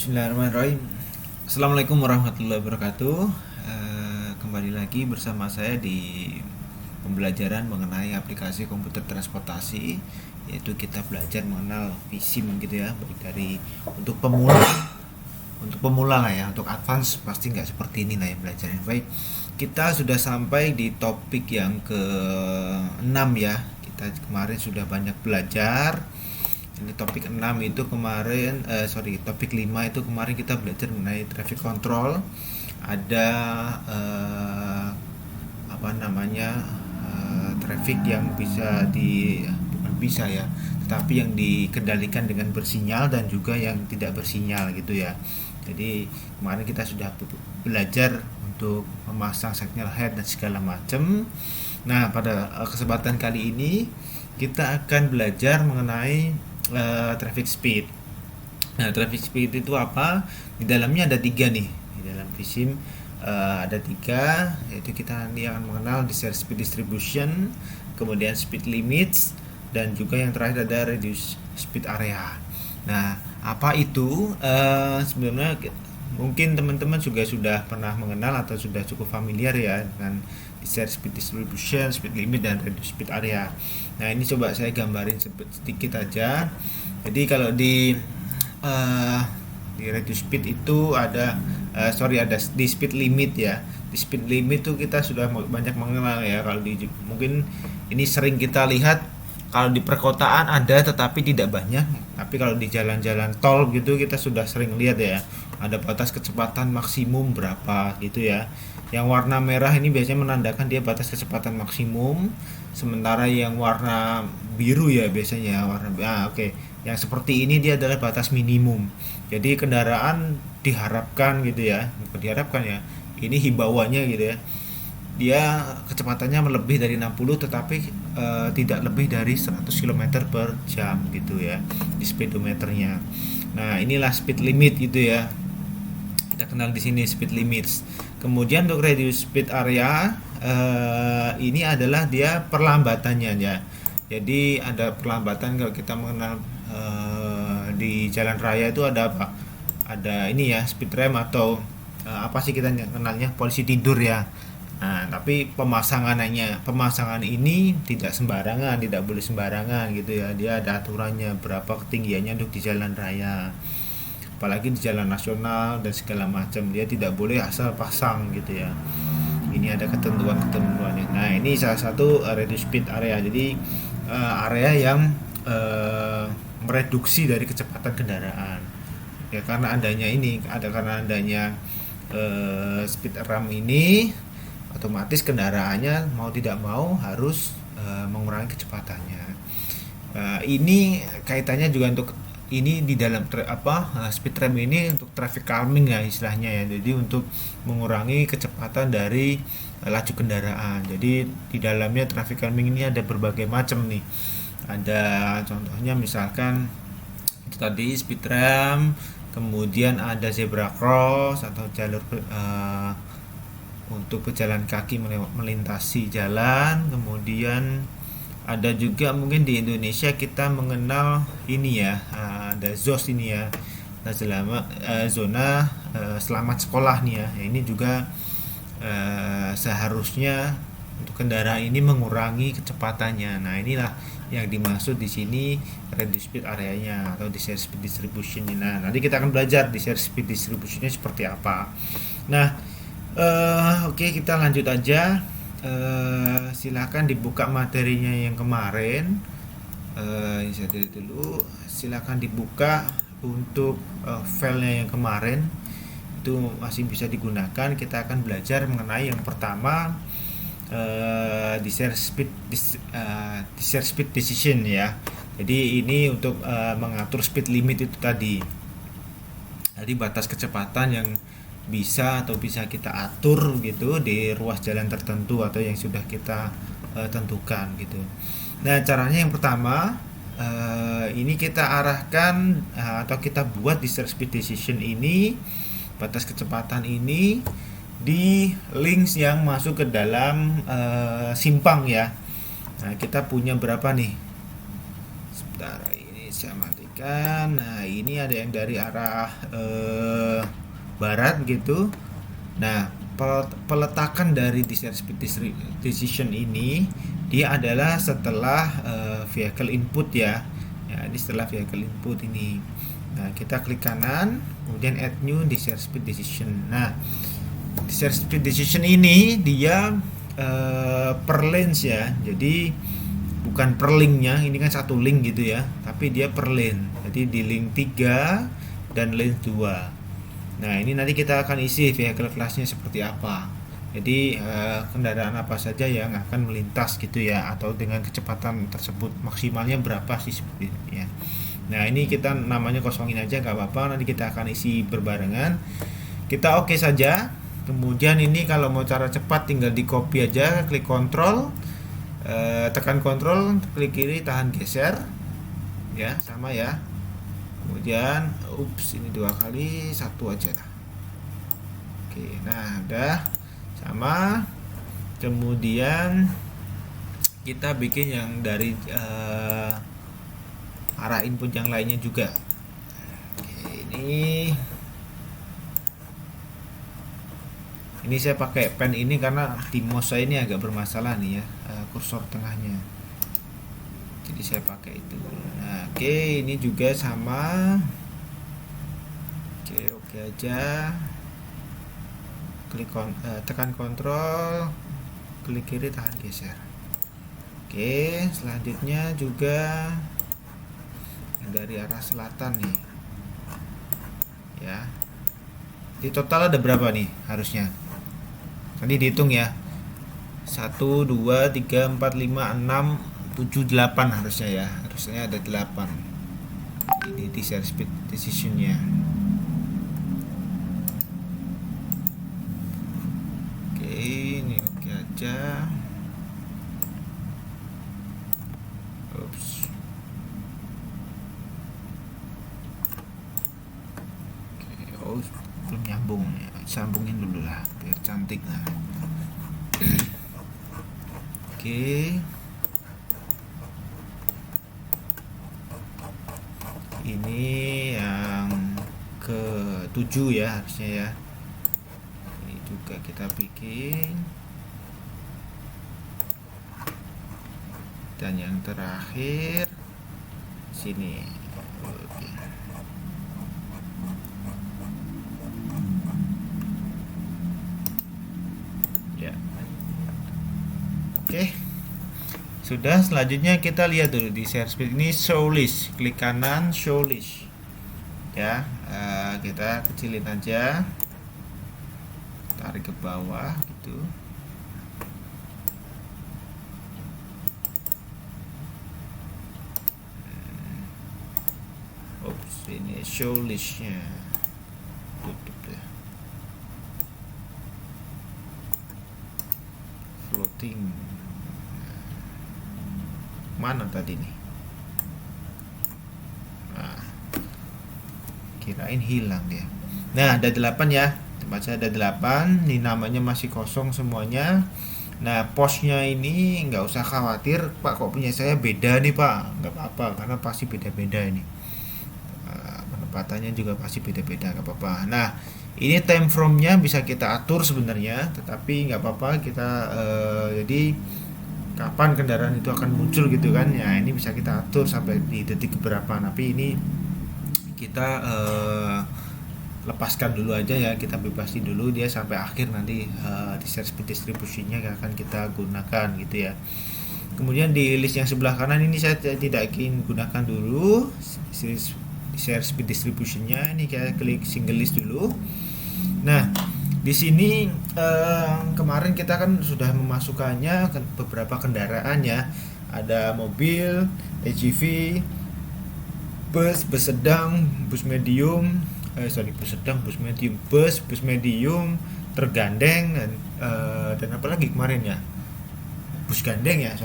Bismillahirrahmanirrahim. Assalamualaikum warahmatullahi wabarakatuh. Kembali lagi bersama saya di pembelajaran mengenai aplikasi komputer transportasi, yaitu kita belajar mengenal VSIM gitu ya, baik dari untuk pemula lah ya, untuk advance pasti nggak seperti ini lah yang belajarnya. Baik, kita sudah sampai di topik yang ke-6 ya. Kita kemarin sudah banyak belajar. Ini topik 6 itu kemarin topik 5 itu kemarin kita belajar mengenai traffic control. Ada traffic yang bukan bisa ya, tetapi yang dikendalikan dengan bersinyal dan juga yang tidak bersinyal gitu ya. Jadi kemarin kita sudah belajar untuk memasang signal head dan segala macam. Nah, pada kesempatan kali ini kita akan belajar mengenai traffic speed. Nah, traffic speed itu apa? Di dalamnya ada 3 nih. Di dalam VSIM ada 3, yaitu kita nanti akan mengenal desired speed distribution, kemudian speed limits, dan juga yang terakhir ada reduce speed area. Nah, apa itu? Sebenarnya mungkin teman-teman juga sudah pernah mengenal atau sudah cukup familiar ya dengan desired speed distribution, speed limit, dan reduce speed area. Nah, ini coba saya gambarin sedikit aja. Jadi kalau di reduce speed itu ada di speed limit ya. Di speed limit itu kita sudah banyak mengenal ya. Kalau mungkin ini sering kita lihat kalau di perkotaan ada tetapi tidak banyak. Tapi kalau di jalan-jalan tol gitu kita sudah sering lihat ya. Ada batas kecepatan maksimum berapa gitu ya. Yang warna merah ini biasanya menandakan dia batas kecepatan maksimum, sementara yang warna biru ya biasanya oke. Yang seperti ini dia adalah batas minimum. Jadi kendaraan diharapkan gitu ya, bukan diharapkan ya. Ini himbauannya gitu ya. Dia kecepatannya melebihi dari 60 tetapi tidak lebih dari 100 km per jam gitu ya di speedometernya. Nah, inilah speed limit gitu ya. Kita kenal di sini speed limits. Kemudian untuk reduce speed area ini adalah dia perlambatannya ya. Jadi ada perlambatan kalau kita mengenal di jalan raya itu ada apa? Ada ini ya, speed ramp atau apa sih kita kenalnya, polisi tidur ya. Nah, tapi pemasangan ini tidak sembarangan, tidak boleh sembarangan gitu ya. Dia ada aturannya berapa ketinggiannya untuk di jalan raya. Apalagi di jalan nasional dan segala macam, dia tidak boleh asal pasang gitu ya. Ini ada ketentuannya. Nah, ini salah satu reduce speed area. Jadi area yang mereduksi dari kecepatan kendaraan. Ya karena adanya speed ramp ini, otomatis kendaraannya mau tidak mau harus mengurangi kecepatannya. Ini kaitannya juga untuk ini di dalam speed ramp ini untuk traffic calming ya istilahnya ya. Jadi untuk mengurangi kecepatan dari laju kendaraan. Jadi di dalamnya traffic calming ini ada berbagai macam nih. Ada contohnya misalkan itu tadi speed ramp, kemudian ada zebra cross atau jalur untuk pejalan kaki melintasi jalan. Kemudian ada juga mungkin di Indonesia kita mengenal ini ya, ada ZOS ini ya, zona selamat sekolah nih ya. Ini juga seharusnya untuk kendaraan ini mengurangi kecepatannya. Nah, inilah yang dimaksud di sini reduce speed areanya atau desired speed distribution. Nah, nanti kita akan belajar desired speed distributionnya seperti apa. Nah, oke, kita lanjut aja. Silakan dibuka materinya yang kemarin. Saya dulu. Silakan dibuka untuk filenya yang kemarin. Itu masih bisa digunakan. Kita akan belajar mengenai yang pertama desired speed decision ya. Jadi ini untuk mengatur speed limit itu tadi. Jadi batas kecepatan yang bisa kita atur gitu di ruas jalan tertentu atau yang sudah kita tentukan gitu. Nah, caranya yang pertama ini kita arahkan atau kita buat desired speed decision ini, batas kecepatan ini di links yang masuk ke dalam simpang ya. Nah, kita punya berapa nih? Sebentar, ini Saya matikan. Nah, ini ada yang dari arah barat gitu. Nah, peletakan dari Desire Speed Decision ini dia adalah setelah vehicle input ya. Ya, ini setelah vehicle input ini. Nah, kita klik kanan, kemudian add new Desire Speed Decision. Nah, Desire Speed Decision ini dia per lanes ya. Jadi bukan per linknya, ini kan satu link gitu ya, tapi dia per lane. Jadi di link 3 dan lane 2. Nah, ini nanti kita akan isi vehicle class-nya seperti apa. Jadi kendaraan apa saja yang akan melintas gitu ya, atau dengan kecepatan tersebut maksimalnya berapa sih seperti ini ya. Nah, ini kita namanya kosongin aja nggak apa-apa, nanti kita akan isi berbarengan. Kita oke saja. Kemudian ini kalau mau cara cepat tinggal di copy aja, klik Ctrl, tekan Ctrl, klik kiri, tahan geser ya, sama ya. Kemudian ini 2 kali, 1 aja. Oke, nah udah sama. Kemudian kita bikin yang dari arah input yang lainnya juga. Oke, ini saya pakai pen ini karena di mouse saya ini agak bermasalah nih ya, kursor tengahnya. Jadi saya pakai itu. Nah, oke, ini juga sama. Oke aja. Klik tekan Ctrl, klik kiri, tahan geser. Oke, selanjutnya juga dari arah selatan nih. Ya. Di total ada berapa nih harusnya? Tadi dihitung ya. 1 2 3 4 5 6 7 8 harusnya ya. Harusnya ada 8. Ini Desire Speed Decision-nya. Oke, ini oke aja. Oops. Oke, belum nyambung ya. Sambungin dulu lah biar cantik lah. Oke. Ini yang ke-7 ya harusnya ya. Ini juga kita bikin. Dan yang terakhir sini. Oke. Ya. Oke. Sudah, selanjutnya kita lihat dulu di share speed ini show list. Klik kanan show list. Ya, kita kecilin aja. Tarik ke bawah gitu. Oops, ini show listnya. Tutup deh. Floating. Mana tadi nih? Nah, kirain hilang dia. Nah, ada 8 ya. Baca ada 8. Ini namanya masih kosong semuanya. Nah, posnya ini nggak usah khawatir, Pak, kok punya saya beda nih, Pak. Nggak apa-apa, karena pasti beda-beda ini. Penempatannya juga pasti beda-beda, nggak apa-apa. Nah, ini time from-nya bisa kita atur sebenarnya, tetapi nggak apa-apa. Kita jadi kapan kendaraan itu akan muncul gitu kan ya, ini bisa kita atur sampai di detik berapa. Tapi ini kita lepaskan dulu aja ya, kita bebasin dulu dia sampai akhir nanti di share speed distribution-nya akan kita gunakan gitu ya. Kemudian di list yang sebelah kanan ini saya tidak ingin gunakan dulu share speed distribution-nya, ini kita klik single list dulu. Nah, di sini kemarin kita kan sudah memasukkannya ke beberapa kendaraan ya. Ada mobil, AGV, bus sedang, bus medium, bus sedang, bus medium, bus medium, tergandeng dan apa lagi kemarin ya? Bus gandeng ya,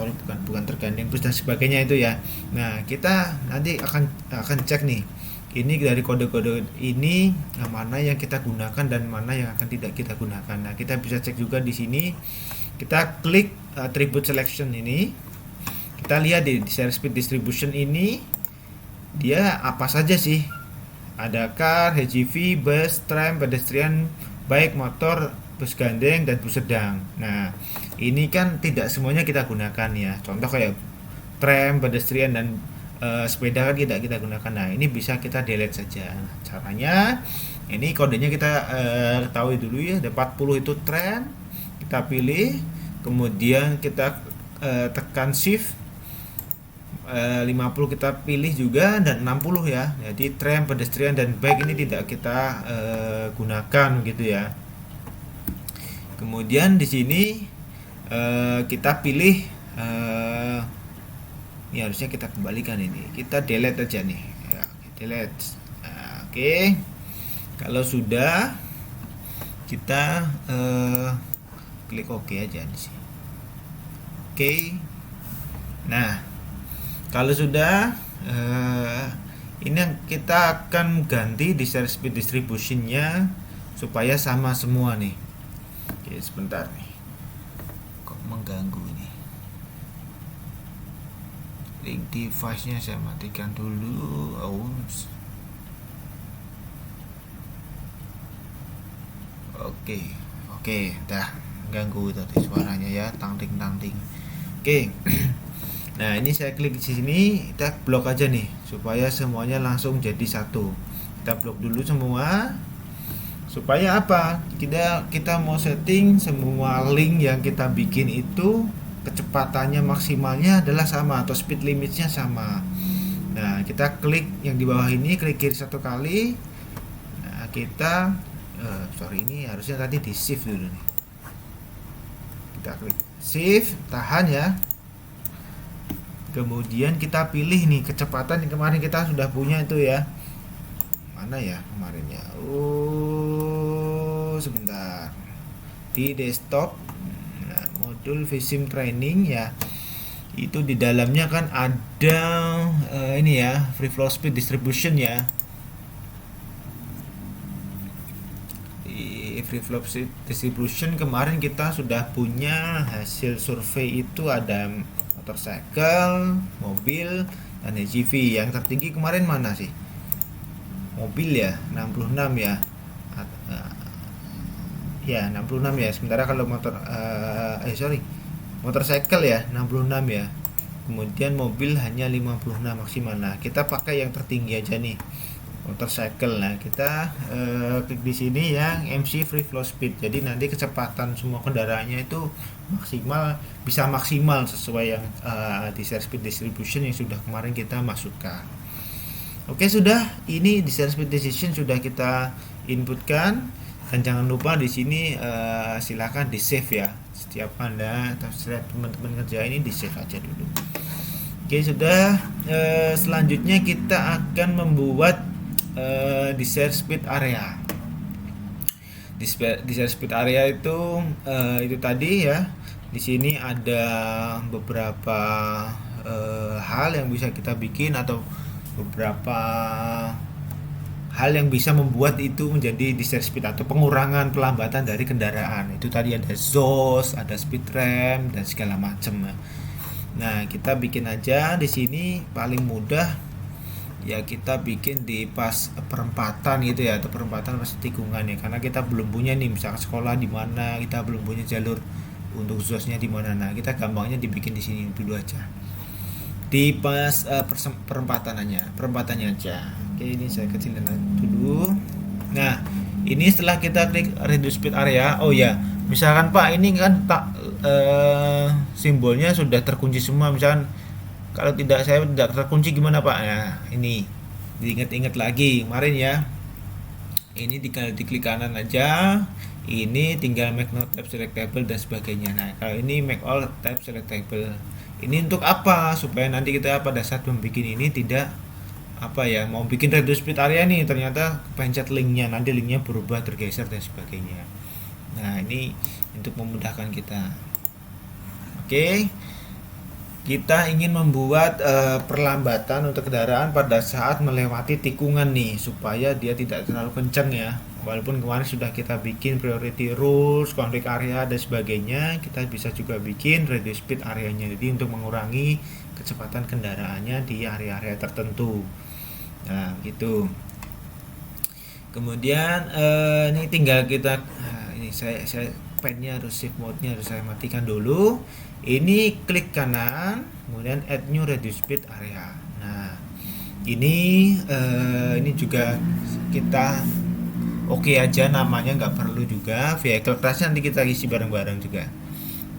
bukan tergandeng, bus dan sebagainya itu ya. Nah, kita nanti akan cek nih. Ini dari kode-kode ini mana yang kita gunakan dan mana yang akan tidak kita gunakan. Nah, kita bisa cek juga di sini. Kita klik attribute selection ini. Kita lihat di share speed distribution ini dia apa saja sih? Ada car, HGV, bus, tram, pedestrian, bike, motor, bus gandeng, dan bus sedang. Nah, ini kan tidak semuanya kita gunakan ya. Contoh kayak tram, pedestrian, dan sepeda kan tidak kita gunakan. Nah, ini bisa kita delete saja. Nah, caranya, ini kodenya kita ketahui dulu ya. Ada 40 itu tram, kita pilih, kemudian kita tekan shift, 50 kita pilih juga, dan 60 ya. Jadi tram, pedestrian, dan bike ini tidak kita gunakan gitu ya. Kemudian di sini kita pilih, ini harusnya kita kembalikan, ini kita delete aja nih ya, delete. Nah, oke. Kalau sudah, kita klik OK aja di sini. Oke. Nah, kalau sudah, ini kita akan ganti di share speed distribution-nya supaya sama semua nih. Oke, sebentar nih. Kok mengganggu ini? Link device-nya saya matikan dulu. Oke, dah ganggu tadi suaranya ya, tangting. Oke. Nah, ini saya klik di sini, kita blok aja nih supaya semuanya langsung jadi satu. Kita blok dulu semua. Supaya apa? Kita mau setting semua link yang kita bikin itu kecepatannya maksimalnya adalah sama atau speed limitnya sama. Nah, kita klik yang di bawah ini, klik kiri satu kali. Nah, kita ini harusnya tadi di shift dulu nih. Kita klik shift, tahan ya. Kemudian kita pilih nih kecepatan yang kemarin kita sudah punya itu ya. Mana ya kemarinnya? Sebentar. Di desktop, nah, modul vSim training ya. Itu di dalamnya kan ada ini ya, free flow speed distribution ya. Di free flow speed distribution kemarin kita sudah punya hasil survei, itu ada motorcycle, mobil, dan HGV. Yang tertinggi kemarin mana sih? Mobil ya, 66 ya. Ya, 66 ya. Sementara kalau motorcycle ya 66 ya. Kemudian mobil hanya 56 maksimal. Nah, kita pakai yang tertinggi aja nih. Motorcycle. Nah, kita klik di sini yang MC free flow speed. Jadi nanti kecepatan semua kendaraannya itu bisa maksimal sesuai yang di share speed distribution yang sudah kemarin kita masukkan. Oke, sudah. Ini di share speed distribution sudah kita inputkan, dan jangan lupa di sini silakan di save ya. Setiap Anda atau setiap teman-teman kerja ini di save aja dulu. Oke, sudah. Selanjutnya kita akan membuat di share speed area. Di share speed area itu tadi ya. Di sini ada beberapa hal yang bisa kita bikin, atau beberapa hal yang bisa membuat itu menjadi di share speed atau pengurangan pelambatan dari kendaraan. Itu tadi ada ZOS, ada speed ramp, dan segala macam. Nah, kita bikin aja di sini paling mudah ya, kita bikin di pas perempatan gitu ya, atau perempatan pas tikungan ya, karena kita belum punya nih misalkan sekolah di mana, kita belum punya jalur untuk ZOS-nya di mana. Nah, kita gampangnya dibikin di sini dulu aja, di pas perempatannya aja. Oke, ini saya kecilin dulu. Nah, ini setelah kita klik reduce speed area. Oh ya, misalkan Pak, ini kan simbolnya sudah terkunci semua. Misalkan kalau saya tidak terkunci gimana Pak? Nah, ini diingat-ingat lagi kemarin ya. Ini tinggal diklik kanan aja. Ini tinggal make no tab selectable dan sebagainya. Nah, kalau ini make all tab selectable. Ini untuk apa? Supaya nanti kita pada saat membuat ini tidak mau bikin reduce speed area nih, ternyata pencet linknya, nanti linknya berubah, tergeser dan sebagainya. Nah, ini untuk memudahkan kita. Oke. Kita ingin membuat perlambatan untuk kendaraan pada saat melewati tikungan nih, supaya dia tidak terlalu kencang ya. Walaupun kemarin sudah kita bikin priority rules, conflict area dan sebagainya, kita bisa juga bikin reduce speed areanya. Jadi untuk mengurangi kecepatan kendaraannya di area-area tertentu. Nah gitu. Kemudian ini tinggal kita ini saya pennya harus shift mode-nya harus saya matikan dulu. Ini klik kanan, kemudian add new reduce speed area. Nah ini juga kita oke aja, namanya nggak perlu juga. Vehicle class nanti kita isi bareng-bareng juga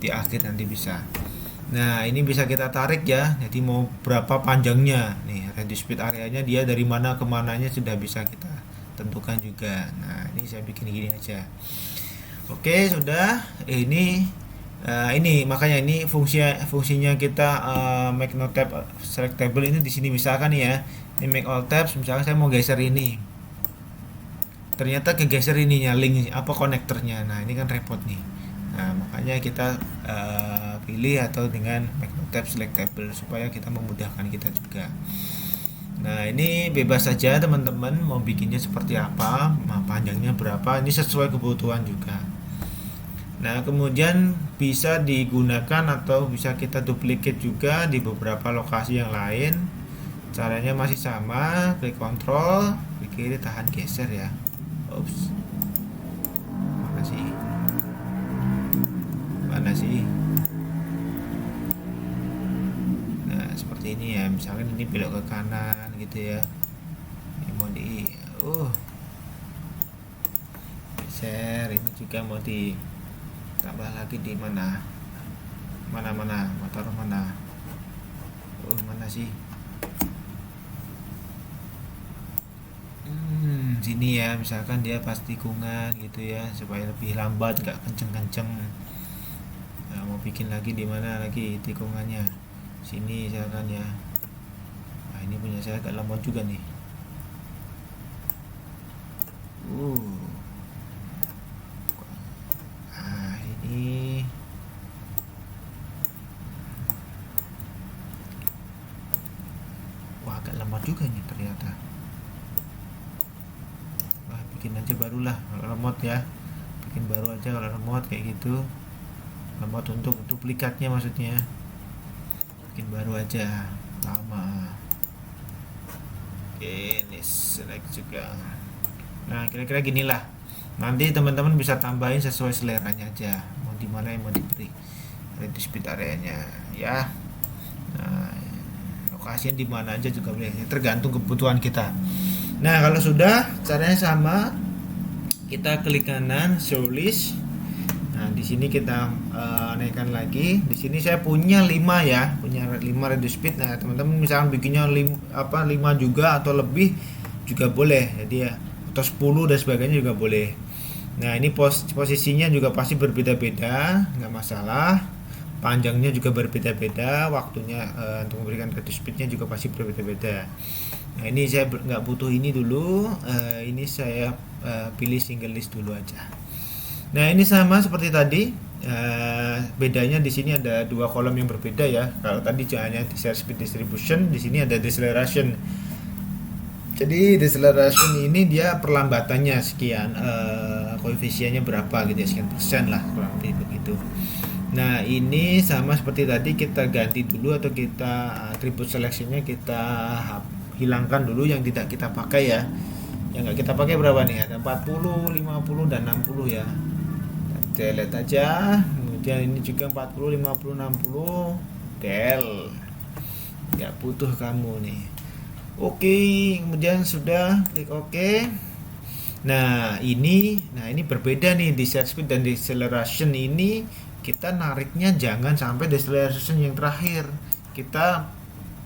di akhir nanti bisa. Nah ini bisa kita tarik ya, jadi mau berapa panjangnya nih, reduce speed areanya dia dari mana ke mananya sudah bisa kita tentukan juga. Nah ini saya bikin gini aja. Oke sudah. Ini makanya ini fungsinya kita make no tab selectable ini di sini misalkan ya, ini make all tabs. Misalkan saya mau geser ini, ternyata kegeser ininya link apa konektornya. Nah ini kan repot nih. Nah makanya kita pilih atau dengan make no tab selectable supaya kita memudahkan kita juga. Nah ini bebas saja teman-teman mau bikinnya seperti apa, panjangnya berapa, ini sesuai kebutuhan juga. Nah kemudian bisa digunakan atau bisa kita duplicate juga di beberapa lokasi yang lain. Caranya masih sama, klik Ctrl, klik kiri, tahan geser ya. Ups, mana sih? Nah seperti ini ya, misalkan ini belok ke kanan gitu ya. Ini mau geser, ini juga mau tambah lagi di mana taruh mana, mana sih, sini ya, misalkan dia pas tikungan gitu ya supaya lebih lambat, nggak kenceng. Nah, mau bikin lagi di mana lagi tikungannya, sini misalkan ya. Nah ini punya saya agak lambat juga nih. Ini agak lama juga nih ternyata. Bikin aja barulah kalau remote ya, bikin baru aja kalau remote kayak gitu. Remote untuk duplikatnya maksudnya, bikin baru aja, lama. Oke, ini select juga. Nah kira-kira ginilah, nanti teman-teman bisa tambahin sesuai seleranya aja, mau di mana yang mau diberi reduce speed areanya ya. Nah lokasinya di mana aja juga boleh, tergantung kebutuhan kita. Nah kalau sudah, caranya sama, kita klik kanan show list. Nah di sini kita naikkan lagi. Di sini saya punya 5 ya, punya 5 reduce speed. Nah teman-teman misalkan bikinnya 5 juga atau lebih juga boleh, jadi ya, atau 10 dan sebagainya juga boleh. Nah ini posisinya juga pasti berbeda-beda, nggak masalah. Panjangnya juga berbeda-beda, waktunya untuk memberikan reduce speednya juga pasti berbeda-beda. Nah ini saya nggak butuh ini dulu, ini saya pilih single list dulu aja. Nah ini sama seperti tadi, bedanya di sini ada 2 kolom yang berbeda ya. Kalau tadi hanya desire speed distribution, di sini ada deceleration. Jadi deceleration ini dia perlambatannya sekian, koefisiennya berapa gitu ya, sekian persen lah kurang lebih begitu. Nah ini sama seperti tadi, kita ganti dulu atau kita attribute selection-nya kita hilangkan dulu yang tidak kita pakai ya. Yang nggak kita pakai berapa nih, ada 40, 50 dan 60 ya. Delete aja. Kemudian ini juga 40, 50, 60 del, nggak butuh kamu nih. Oke, kemudian sudah klik OK. Nah ini berbeda nih, desire speed dan deceleration ini kita nariknya jangan sampai deceleration yang terakhir. Kita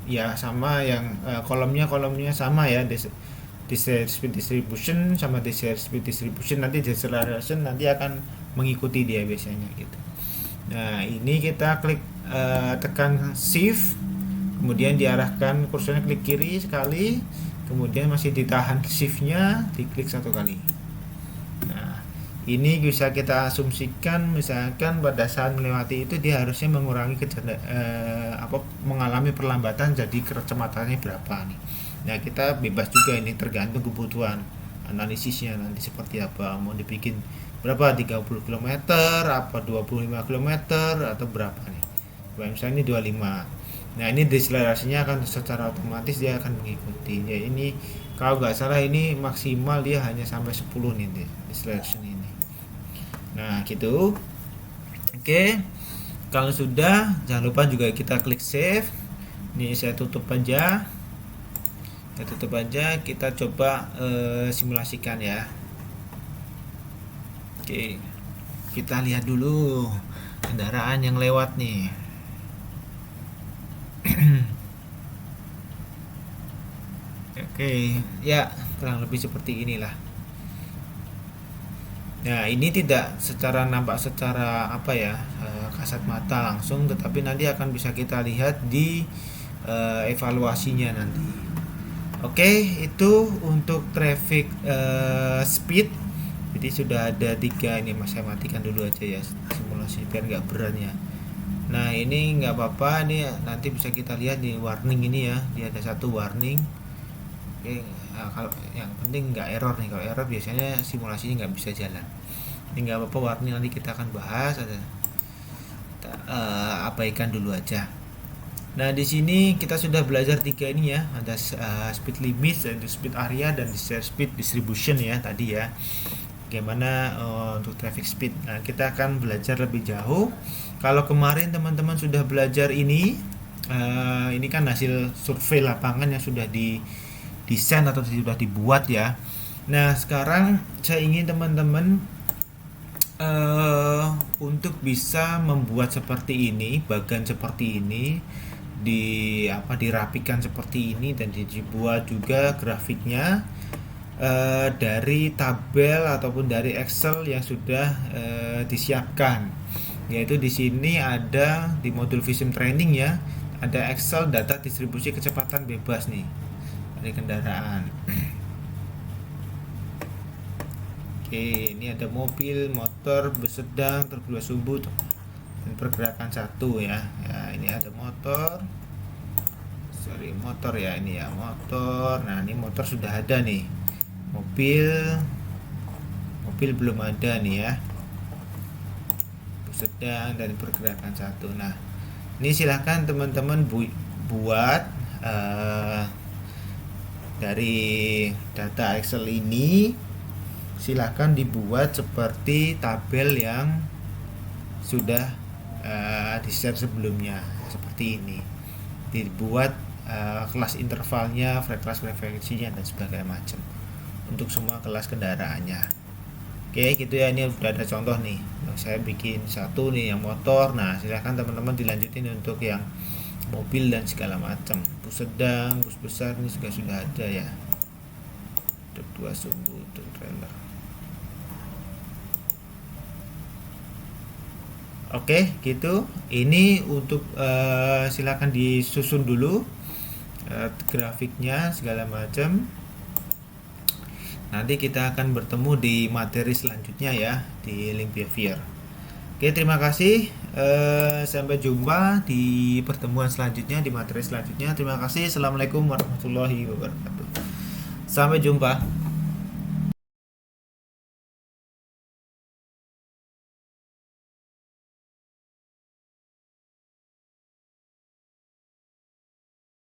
ya sama yang kolomnya sama ya, desire speed distribution sama desire speed distribution, nanti deceleration nanti akan mengikuti dia biasanya gitu. Nah ini kita klik tekan shift, kemudian diarahkan kursornya klik kiri sekali, kemudian masih ditahan shiftnya, diklik 1 kali. Nah ini bisa kita asumsikan misalkan pada saat melewati itu dia harusnya mengurangi mengalami perlambatan, jadi kecepatannya berapa nih. Nah kita bebas juga, ini tergantung kebutuhan analisisnya nanti seperti apa, mau dibikin berapa, 30 km apa 25 km atau berapa nih. Misalnya ini 25. Nah, ini deselerasinya akan secara otomatis dia akan mengikuti. Ya, ini kalau nggak salah ini maksimal dia hanya sampai 10 nih deceleration ini. Nah, gitu. Oke. Kalau sudah, jangan lupa juga kita klik save. Ini saya tutup aja. Kita coba simulasikan ya. Oke. Kita lihat dulu kendaraan yang lewat nih. Oke, ya kurang lebih seperti inilah. Nah, ini tidak nampak secara apa ya, kasat mata langsung, tetapi nanti akan bisa kita lihat di evaluasinya nanti. Oke, itu untuk traffic speed. Jadi sudah ada 3 ini, saya matikan dulu aja ya simulasi biar nggak berat ya. Nah, ini nggak apa-apa, ini nanti bisa kita lihat di warning ini ya. Dia ada satu warning. Oke, nah, kalau yang penting nggak error nih. Kalau error biasanya simulasinya nggak bisa jalan. Ini nggak apa-apa, warning nanti kita akan bahas. Abaikan dulu aja. Nah, di sini kita sudah belajar 3 ini ya. Ada speed limit, ada speed area, dan speed distribution ya tadi ya. Bagaimana untuk traffic speed. Nah, kita akan belajar lebih jauh. Kalau kemarin teman-teman sudah belajar ini kan hasil survei lapangan yang sudah desain atau sudah dibuat ya. Nah, sekarang saya ingin teman-teman untuk bisa membuat seperti ini, bagan seperti ini, dirapikan seperti ini, dan dibuat juga grafiknya dari tabel ataupun dari Excel yang sudah disiapkan. Yaitu di sini ada di modul Visum Training ya, ada Excel data distribusi kecepatan bebas nih dari kendaraan. Oke, ini ada mobil, motor, bus sedang, truk 2 sumbu dan pergerakan 1 ya. Ya, ini ada motor. Motor ya, ini ya, motor. Nah, ini motor sudah ada nih. Mobil belum ada nih ya. Bus sedang dan pergerakan 1. Nah, ini silahkan teman-teman buat dari data Excel ini, silahkan dibuat seperti tabel yang sudah di-share sebelumnya seperti ini. Dibuat kelas intervalnya, kelas frekuensinya dan sebagainya macam untuk semua kelas kendaraannya. Oke, gitu ya. Ini sudah ada contoh nih. Saya bikin satu nih yang motor. Nah, silahkan teman-teman dilanjutin untuk yang mobil dan segala macam. Bus sedang, bus besar ini juga sudah ada ya. Truk 2 sumbu, truk trailer. Oke, gitu. Ini untuk silakan disusun dulu grafiknya segala macam. Nanti kita akan bertemu di materi selanjutnya ya, di link behavior. Oke, terima kasih. Sampai jumpa di pertemuan selanjutnya, di materi selanjutnya. Terima kasih. Assalamualaikum warahmatullahi wabarakatuh. Sampai jumpa.